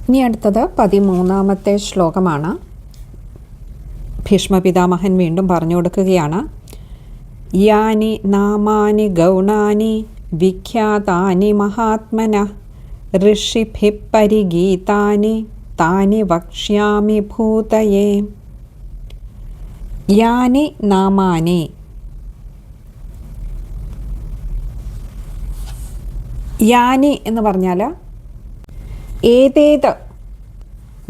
ഇനി അടുത്തത് 13ാമത്തെ ശ്ലോകമാണ്. ഭീഷ്മപിതാമഹൻ വീണ്ടും പറഞ്ഞു കൊടുക്കുകയാണ്. യാനി നാമാനി ഗൗണാനി വിഖ്യാതാനി മഹാത്മന ഋഷിഭിഃ പരിഗീതാനി താനി വക്ഷ്യാമി ഭൂതയേ. യാനി നാമാനി, യാനി എന്ന് പറഞ്ഞാൽ ഏതേത്,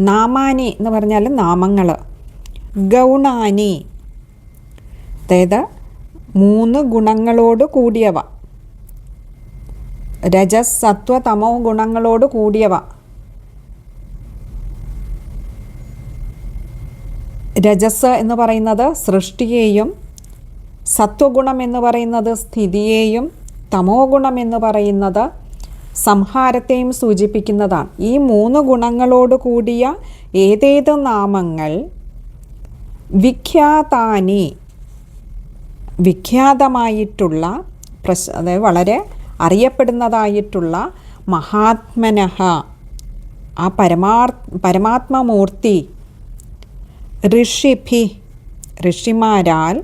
നാമാനി എന്ന് പറഞ്ഞാൽ നാമങ്ങൾ, ഗൗണാനി അതായത് 3 ഗുണങ്ങളോട് കൂടിയവ, രജസ് സത്വ തമോ ഗുണങ്ങളോട് കൂടിയവ. രജസ് എന്ന് പറയുന്നത് സൃഷ്ടിയെയും, സത്വഗുണം എന്ന് പറയുന്നത് സ്ഥിതിയെയും, തമോ ഗുണം എന്ന് പറയുന്നത് സംഹാരത്തെയും സൂചിപ്പിക്കുന്നതാണ്. ഈ 3 ഗുണങ്ങളോട് കൂടിയ ഏതേത് നാമങ്ങൾ വിഖ്യാതാനി, വിഖ്യാതമായിട്ടുള്ള, അതായത് വളരെ അറിയപ്പെടുന്നതായിട്ടുള്ള മഹാത്മനഃ, ആ പരമാത്മമൂർത്തി, ഋഷിഭി ഋഷിമാരാൽ,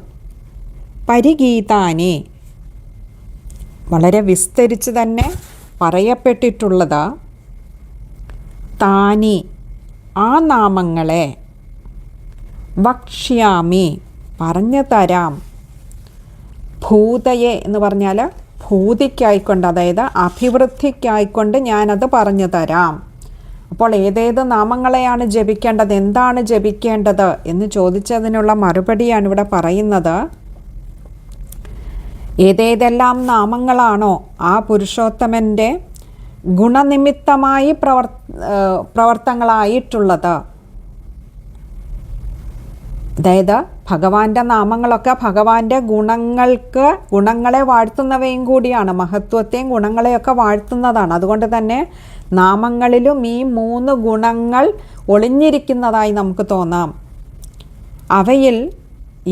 പരിഗീതാനി വളരെ വിസ്തരിച്ച് തന്നെ പറയപ്പെട്ടിട്ടുള്ളത്, താനി ആ നാമങ്ങളെ, വക്ഷ്യാമി പറഞ്ഞു തരാം, ഭൂതയെ എന്ന് പറഞ്ഞാൽ ഭൂതിക്കായിക്കൊണ്ട്, അതായത് അഭിവൃദ്ധിക്കായിക്കൊണ്ട് ഞാനത് പറഞ്ഞു തരാം. അപ്പോൾ ഏതേത് നാമങ്ങളെയാണ് ജപിക്കേണ്ടത്, എന്താണ് ജപിക്കേണ്ടത് എന്ന് ചോദിച്ചതിനുള്ള മറുപടിയാണ് ഇവിടെ പറയുന്നത്. ഏതേതെല്ലാം നാമങ്ങളാണോ ആ പുരുഷോത്തമൻ്റെ ഗുണനിമിത്തമായി പ്രവർത്തനങ്ങളായിട്ടുള്ളത്, അതായത് ഭഗവാന്റെ നാമങ്ങളൊക്കെ ഭഗവാന്റെ ഗുണങ്ങളെ വാഴ്ത്തുന്നവയും കൂടിയാണ്, മഹത്വത്തെയും ഗുണങ്ങളെയൊക്കെ വാഴ്ത്തുന്നതാണ്. അതുകൊണ്ട് തന്നെ നാമങ്ങളിലും ഈ 3 ഗുണങ്ങൾ ഒളിഞ്ഞിരിക്കുന്നതായി നമുക്ക് തോന്നാം. അവയിൽ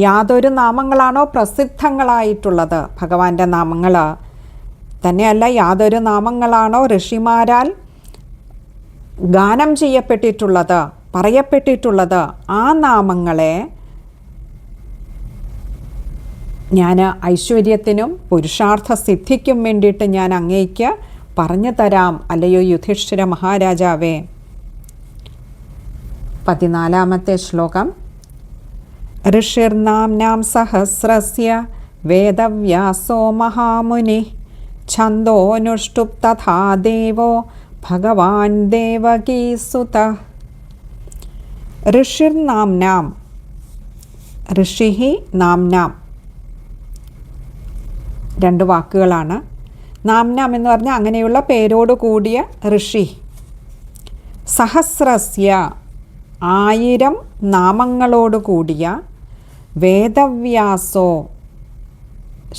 യാതൊരു നാമങ്ങളാണോ പ്രസിദ്ധങ്ങളായിട്ടുള്ളത്, ഭഗവാന്റെ നാമങ്ങൾ തന്നെയല്ല, യാതൊരു നാമങ്ങളാണോ ഋഷിമാരാൽ ഗാനം ചെയ്യപ്പെട്ടിട്ടുള്ളത്, പറയപ്പെട്ടിട്ടുള്ളത്, ആ നാമങ്ങളെ ഞാൻ ഐശ്വര്യത്തിനും പുരുഷാർത്ഥ സിദ്ധിക്കും വേണ്ടിയിട്ട് ഞാൻ അങ്ങേക്ക് പറഞ്ഞു തരാം, അല്ലയോ യുധിഷ്ഠിര മഹാരാജാവേ. 14ാമത്തെ ശ്ലോകം. ഋഷിർനാംനാം സഹസ്രസ്യ വേദവ്യാസോ മഹാമുനി ഛന്ദോനുഷ്ടുപ് തഥാ ദേവോ ഭഗവാൻ ദേവകീസുതഃ. ഋഷിർനാംനാം, ഋഷിഹി നാംനാം 2 വാക്കുകളാണ്. നാംനാം എന്ന് പറഞ്ഞാൽ അങ്ങനെയുള്ള പേരോട് കൂടിയ ഋഷി. സഹസ്രസ്യ 1000 നാമങ്ങളോട് കൂടിയ, വേദവ്യാസോ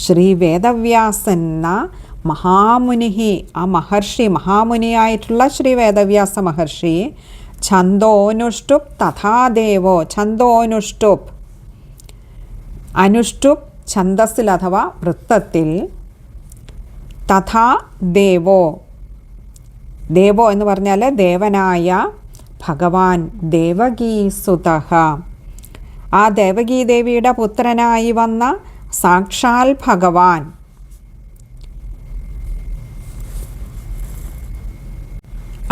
ശ്രീ വേദവ്യാസെന്ന മഹാമുനിഹി ആ മഹർഷി, മഹാമുനിയായിട്ടുള്ള ശ്രീ വേദവ്യാസ മഹർഷി, ഛന്ദോനുഷ്ടുപ് തഥാ ദേവോ, ഛന്ദോനുഷ്ടുപ്, അനുഷ്ടുപ് ഛന്ദസ്സിൽ അഥവാ വൃത്തത്തിൽ, തഥാ ദേവോ, ദേവോ എന്ന് പറഞ്ഞാൽ ദേവനായ ഭഗവാൻ, ദേവകീസുതഃ ആ ദേവകീദേവിയുടെ പുത്രനായി വന്ന സാക്ഷാൽ ഭഗവാൻ.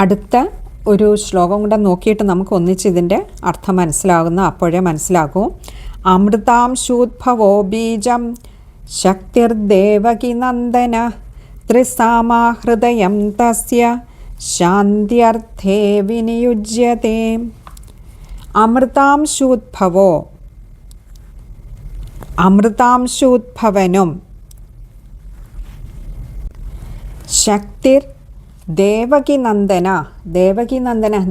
അടുത്ത ഒരു ശ്ലോകം കൂടെ നോക്കിയിട്ട് നമുക്ക് ഒന്നിച്ച് ഇതിൻ്റെ അർത്ഥം മനസ്സിലാകുന്ന, അപ്പോഴേ മനസ്സിലാകൂ. അമൃതാംശൂദ്ഭവോ ബീജം ശക്തിർദേവകി നന്ദന ത്രിസാമാ ഹൃദയം തസ്യ ശാന്ത്യർത്ഥേ വിനിയുജ്യത്തെ. അമൃതാംശൂദ്ഭവോ, അമൃതാംശൂദ്ഭവനും, ശക്തിർ ദേവകി നന്ദന,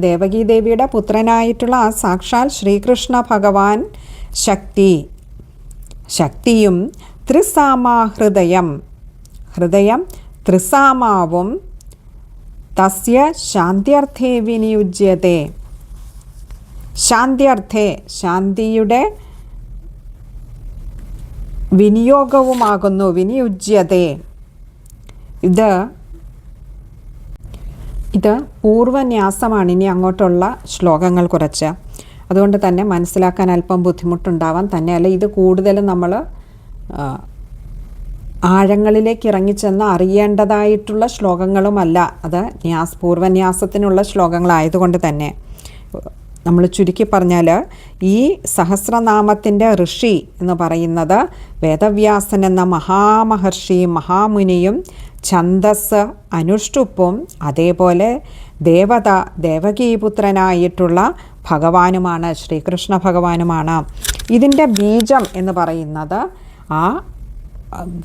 ദേവകി ദേവിയുടെ പുത്രനായിട്ടുള്ള ആ സാക്ഷാൽ ശ്രീകൃഷ്ണ ഭഗവാൻ ശക്തി, ശക്തിയും ത്രിസാമാ ഹൃദയം, ഹൃദയം ത്രിസാമാവും, തസ്യ ശാന്ത്യർത്ഥേ വിനിയുജ്യത്തെ, ശാന്ത്യർത്ഥേ ശാന്തിയുടെ വിനിയോഗവുമാകുന്നു, വിനിയുജ്യത്തെ. ഇത് ഇത് പൂർവന്യാസമാണ് ഇനി അങ്ങോട്ടുള്ള ശ്ലോകങ്ങൾ കുറച്ച്. അതുകൊണ്ട് തന്നെ മനസ്സിലാക്കാൻ അല്പം ബുദ്ധിമുട്ടുണ്ടാവാം. തന്നെയല്ല ഇത് കൂടുതലും നമ്മൾ ആഴങ്ങളിലേക്ക് ഇറങ്ങിച്ചെന്ന് അറിയേണ്ടതായിട്ടുള്ള ശ്ലോകങ്ങളുമല്ല. അത് പൂർവന്യാസത്തിനുള്ള ശ്ലോകങ്ങളായതുകൊണ്ട് തന്നെ നമ്മൾ ചുരുക്കി പറഞ്ഞാൽ ഈ സഹസ്രനാമത്തിൻ്റെ ഋഷി എന്ന് പറയുന്നത് വേദവ്യാസൻ എന്ന മഹാമഹർഷി മഹാമുനിയും ഛന്ദസ് അനുഷ്ടുപ്പും അതേപോലെ ദേവകീപുത്രനായിട്ടുള്ള ഭഗവാനുമാണ്, ശ്രീകൃഷ്ണ ഭഗവാനുമാണ്. ഇതിൻ്റെ ബീജം എന്ന് പറയുന്നത് ആ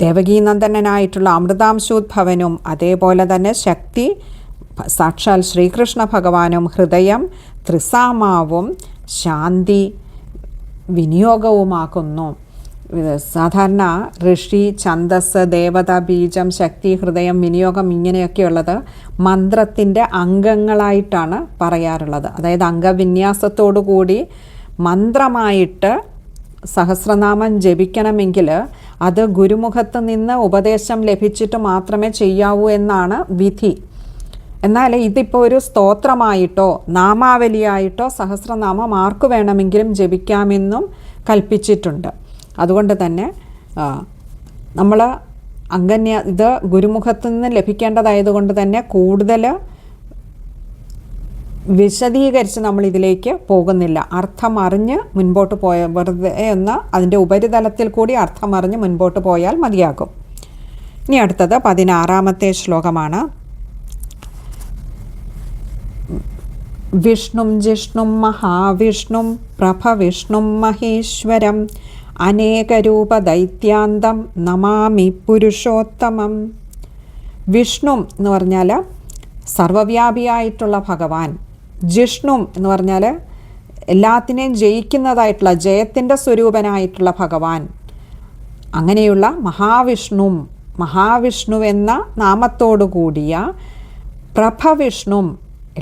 ദേവകീനന്ദനായിട്ടുള്ള അമൃതാംശോദ്ഭവനും അതേപോലെ തന്നെ ശക്തി സാക്ഷാൽ ശ്രീകൃഷ്ണ ഭഗവാനും ഹൃദയം ത്രിസാമാവും ശാന്തി വിനിയോഗവുമാക്കുന്നു. സാധാരണ ഋഷി, ഛന്ദസ്, ദേവത, ബീജം, ശക്തി, ഹൃദയം, വിനിയോഗം ഇങ്ങനെയൊക്കെയുള്ളത് മന്ത്രത്തിൻ്റെ അംഗങ്ങളായിട്ടാണ് പറയാറുള്ളത്. അതായത് അംഗവിന്യാസത്തോടു കൂടി മന്ത്രമായിട്ട് സഹസ്രനാമം ജപിക്കണമെങ്കിൽ അത് ഗുരുമുഖത്ത് നിന്ന് ഉപദേശം ലഭിച്ചിട്ട് മാത്രമേ ചെയ്യാവൂ എന്നാണ് വിധി. എന്നാൽ ഇതിപ്പോൾ ഒരു സ്തോത്രമായിട്ടോ നാമാവലിയായിട്ടോ സഹസ്രനാമം ആർക്കു വേണമെങ്കിലും ജപിക്കാമെന്നും കൽപ്പിച്ചിട്ടുണ്ട്. അതുകൊണ്ട് തന്നെ നമ്മൾ ഇത് ഗുരുമുഖത്തു നിന്ന് ലഭിക്കേണ്ടതായതുകൊണ്ട് തന്നെ കൂടുതൽ വിശദീകരിച്ച് നമ്മൾ ഇതിലേക്ക് പോകുന്നില്ല. അർത്ഥം അറിഞ്ഞ് മുൻപോട്ട് വെറുതെ എന്ന് അതിൻ്റെ ഉപരിതലത്തിൽ കൂടി അർത്ഥം അറിഞ്ഞ് മുൻപോട്ട് പോയാൽ മതിയാകും. ഇനി അടുത്തത് 16-ാമത്തെ ശ്ലോകമാണ്. വിഷ്ണും ജിഷ്ണും മഹാവിഷ്ണും പ്രഭവിഷ്ണും മഹേശ്വരം അനേകരൂപ ദൈത്യാന്തം നമാമി പുരുഷോത്തമം. വിഷ്ണു എന്ന് പറഞ്ഞാൽ സർവവ്യാപിയായിട്ടുള്ള ഭഗവാൻ. ജിഷ്ണു എന്ന് പറഞ്ഞാൽ എല്ലാത്തിനെയും ജയിക്കുന്നതായിട്ടുള്ള ജയത്തിൻ്റെ സ്വരൂപനായിട്ടുള്ള ഭഗവാൻ. അങ്ങനെയുള്ള മഹാവിഷ്ണു എന്ന നാമത്തോടു കൂടിയ പ്രഭവിഷ്ണു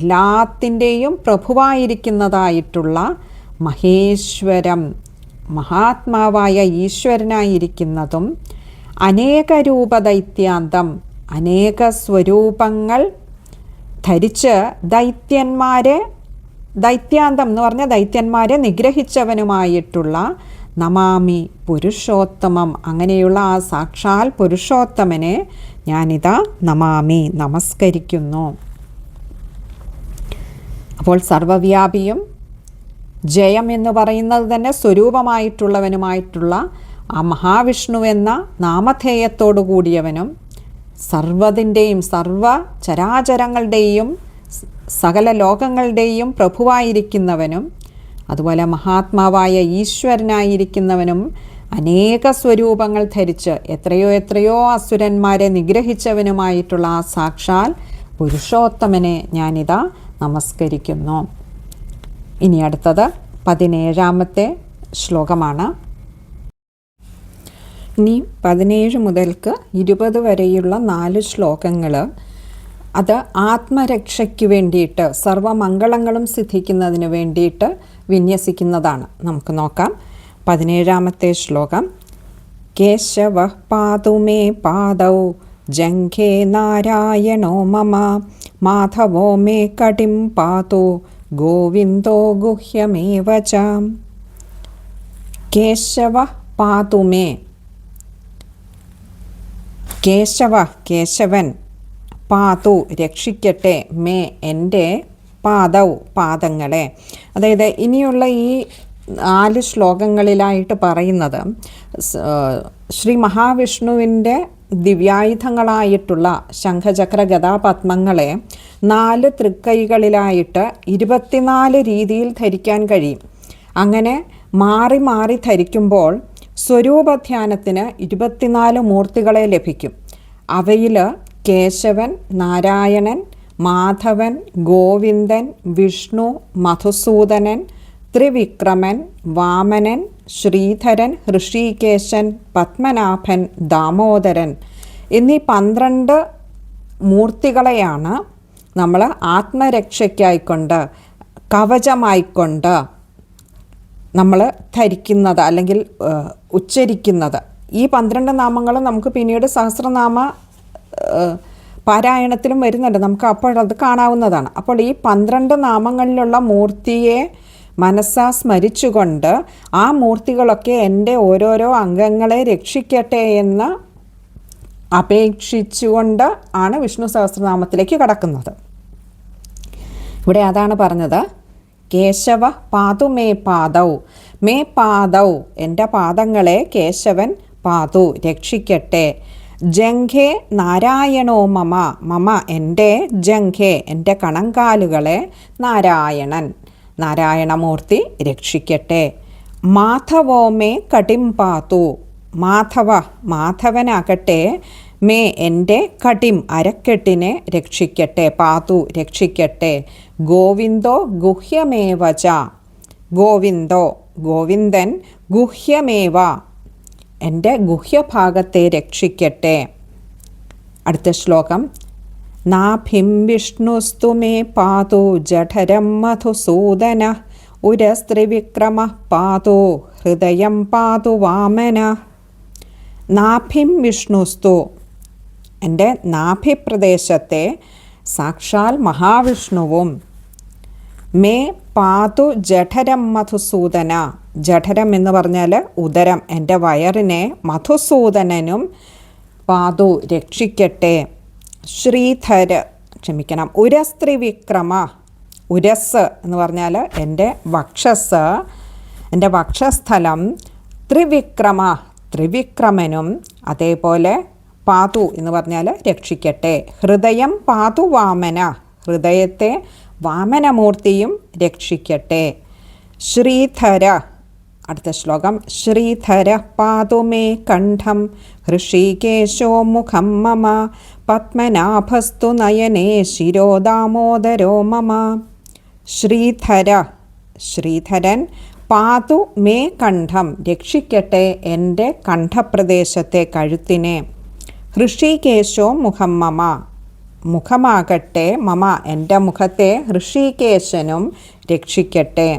എല്ലാത്തിൻ്റെയും പ്രഭുവായിരിക്കുന്നതായിട്ടുള്ള മഹേശ്വരം മഹാത്മാവായ ഈശ്വരനായിരിക്കുന്നതും അനേക രൂപദൈത്യാന്തം അനേക സ്വരൂപങ്ങൾ ധരിച്ച് ദൈത്യാന്തം എന്ന് പറഞ്ഞാൽ ദൈത്യന്മാരെ നിഗ്രഹിച്ചവനുമായിട്ടുള്ള നമാമി പുരുഷോത്തമം. അങ്ങനെയുള്ള ആ സാക്ഷാൽ പുരുഷോത്തമനെ ഞാനിതാ നമാമി നമസ്കരിക്കുന്നു. അപ്പോൾ സർവവ്യാപിയും ജയം എന്ന് പറയുന്നത് തന്നെ സ്വരൂപമായിട്ടുള്ളവനുമായിട്ടുള്ള ആ മഹാവിഷ്ണു എന്ന നാമധേയത്തോടു കൂടിയവനും സർവ്വതിൻ്റെയും സർവ ചരാചരങ്ങളുടെയും സകല ലോകങ്ങളുടെയും പ്രഭുവായിരിക്കുന്നവനും അതുപോലെ മഹാത്മാവായ ഈശ്വരനായിരിക്കുന്നവനും അനേക സ്വരൂപങ്ങൾ ധരിച്ച് എത്രയോ അസുരന്മാരെ നിഗ്രഹിച്ചവനുമായിട്ടുള്ള ആ സാക്ഷാൽ പുരുഷോത്തമനെ ഞാനിതാ നമസ്കരിക്കുന്നു. ഇനി അടുത്തത് 17-ാമത്തെ ശ്ലോകമാണ്. ഇനി 17 മുതൽക്ക് 20 വരെയുള്ള 4 ശ്ലോകങ്ങൾ അത് ആത്മരക്ഷയ്ക്ക് വേണ്ടിയിട്ട് സർവമംഗളങ്ങളും സിദ്ധിക്കുന്നതിന് വേണ്ടിയിട്ട് വിന്യസിക്കുന്നതാണ്. നമുക്ക് നോക്കാം. 17-ാമത്തെ ശ്ലോകം. കേശവഃ പാതു മേ പാദൗ ജംഘേ നാരായണോ മമ മാധവോ മേ കടിം പാതു ഗോവിന്ദോ ഗുഹ്യമേവ ച. കേശവഃ പാതു മേ. കേശവൻ പാതു രക്ഷിക്കട്ടെ, മേ എൻ്റെ, പാദങ്ങളെ. അതായത് ഇനിയുള്ള ഈ 4 ശ്ലോകങ്ങളിലായിട്ട് പറയുന്നത് ശ്രീ മഹാവിഷ്ണുവിൻ്റെ ദിവ്യായുധങ്ങളായിട്ടുള്ള ശംഖചക്ര ഗദാപത്മങ്ങളെ 4 തൃക്കൈകളിലായിട്ട് 24 രീതിയിൽ ധരിക്കാൻ കഴിയും. അങ്ങനെ മാറി മാറി ധരിക്കുമ്പോൾ സ്വരൂപധ്യാനത്തിന് 24 മൂർത്തികളെ ലഭിക്കും. അവയിൽ കേശവൻ, നാരായണൻ, മാധവൻ, ഗോവിന്ദൻ, വിഷ്ണു, മധുസൂദനൻ, ത്രിവിക്രമൻ, വാമനൻ, ശ്രീധരൻ, ഋഷികേശൻ, പത്മനാഭൻ, ദാമോദരൻ എന്നീ 12 മൂർത്തികളെയാണ് നമ്മൾ ആത്മരക്ഷയ്ക്കായിക്കൊണ്ട് കവചമായിക്കൊണ്ട് നമ്മൾ ധരിക്കുന്നത് അല്ലെങ്കിൽ ഉച്ചരിക്കുന്നത്. ഈ 12 നാമങ്ങൾ നമുക്ക് പിന്നീട് സഹസ്രനാമ പാരായണത്തിലും വരുന്നുണ്ട്, നമുക്ക് അപ്പോഴത് കാണാവുന്നതാണ്. അപ്പോൾ ഈ 12 നാമങ്ങളിലുള്ള മൂർത്തിയെ മനസ്സാ സ്മരിച്ചുകൊണ്ട് ആ മൂർത്തികളൊക്കെ എൻ്റെ ഓരോരോ അംഗങ്ങളെ രക്ഷിക്കട്ടെ എന്ന് അപേക്ഷിച്ചുകൊണ്ട് ആണ് വിഷ്ണു സഹസ്രനാമത്തിലേക്ക് കടക്കുന്നത്. ഇവിടെ അതാണ് പറഞ്ഞത്, കേശവ പാതു മേ പാദൗ, മേ പാദൗ എൻ്റെ പാദങ്ങളെ കേശവൻ പാതു രക്ഷിക്കട്ടെ. ജംഘേ നാരായണോ മമ, മമ എൻ്റെ ജംഘേ എൻ്റെ കണങ്കാലുകളെ നാരായണൻ നാരായണമൂർത്തി രക്ഷിക്കട്ടെ. മാധവോ മേ കടിം പാതു, മാധവ മാധവനാകട്ടെ മേ എൻ്റെ കടിം അരക്കെട്ടിനെ രക്ഷിക്കട്ടെ, പാതു രക്ഷിക്കട്ടെ. ഗോവിന്ദോ ഗുഹ്യമേവച, ഗോവിന്ദോ ഗോവിന്ദൻ ഗുഹ്യമേവ എൻ്റെ ഗുഹ്യഭാഗത്തെ രക്ഷിക്കട്ടെ. അടുത്ത ശ്ലോകം, നാഭിം വിഷ്ണുസ്തു മേ പാതു ജഠരം മധുസൂദന, ഉരസ്ത്രിവിക്രമ പാതു ഹൃദയം പാതു വാമന. നാഭിം വിഷ്ണുസ്തു എൻ്റെ നാഭിപ്രദേശത്തെ സാക്ഷാൽ മഹാവിഷ്ണുവും, മേ പാതു ജഠരം മധുസൂദന, ജഠരം എന്ന് പറഞ്ഞാൽ ഉദരം, എൻ്റെ വയറിനെ മധുസൂദനനും പാതു രക്ഷിക്കട്ടെ. ഉരസ്ത്രിവിക്രമ, ഉരസ് എന്ന് പറഞ്ഞാൽ എൻ്റെ വക്ഷസ്, എൻ്റെ വക്ഷസ്ഥലം. ത്രിവിക്രമ ത്രിവിക്രമനും അതേപോലെ പാതു എന്ന് പറഞ്ഞാൽ രക്ഷിക്കട്ടെ. ഹൃദയം പാതു വാമന, ഹൃദയത്തെ വാമനമൂർത്തിയും രക്ഷിക്കട്ടെ. ശ്രീധര, അടുത്ത ശ്ലോകം, ശ്രീധര പാതു മേ കണ്ഠം ഹൃഷീകേശോ മുഖം മമ, പത്മനാഭസ്തു നയനേ ശിരോ ദാമോദരോ മമ. ശ്രീധര, ശ്രീധരൻ പാതു മേ കണ്ഠം രക്ഷിക്കട്ടെ എൻ്റെ കണ്ഠപ്രദേശത്തെ കഴുത്തിനെ. ഹൃഷീകേശോ മുഖം മമ, മുഖമാകട്ടെ മമ എൻ്റെ മുഖത്തെ ഹൃഷീകേശനും രക്ഷിക്കട്ടെ.